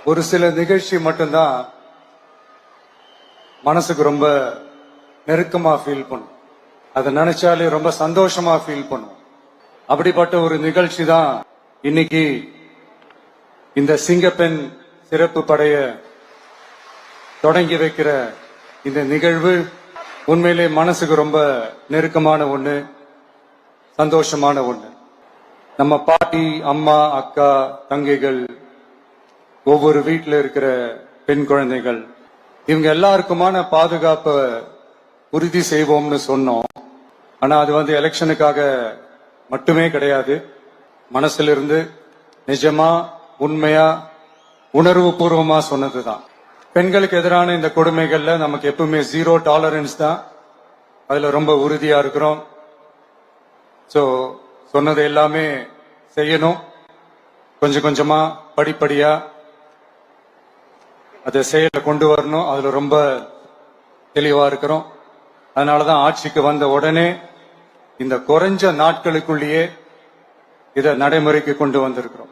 ஒரு சில நிகழ்ச்சி மட்டும்தான் மனசுக்கு ரொம்ப நெருக்கமா ஃபீல் பண்ணும். அதை நினைச்சாலே ரொம்ப சந்தோஷமா ஃபீல் பண்ணும். அப்படிப்பட்ட ஒரு நிகழ்ச்சி தான் இன்னைக்கு இந்த சிங்கப்பெண் சிறப்பு படைய தொடங்கி வைக்கிற இந்த நிகழ்வு. உண்மையிலே மனசுக்கு ரொம்ப நெருக்கமான ஒண்ணு, சந்தோஷமான ஒண்ணு. நம்ம பாட்டி, அம்மா, அக்கா, தங்கைகள், ஒவ்வொரு வீட்டில் இருக்கிற பெண் குழந்தைகள், இவங்க எல்லாருக்குமான பாதுகாப்பை உறுதி செய்வோம்னு சொன்னோம். ஆனா அது எலெக்ஷனுக்காக மட்டுமே கிடையாது. மனசுல இருந்து நிஜமா, உண்மையா, உணர்வு பூர்வமா சொன்னதுதான். பெண்களுக்கு எதிரான இந்த கொடுமைகள்ல நமக்கு எப்பவுமே 0 டாலரன்ஸ் தான். அதுல ரொம்ப உறுதியா இருக்கிறோம். சோ சொன்னது எல்லாமே செய்யணும். கொஞ்சம் கொஞ்சமா, படிப்படியா அதை செயல கொண்டு வரணும். அதுல ரொம்ப தெளிவா இருக்கிறோம். அதனாலதான் ஆட்சிக்கு வந்த உடனே இந்த குறைஞ்ச நாட்களுக்குள்ளேயே இதை நடைமுறைக்கு கொண்டு வந்திருக்கிறோம்.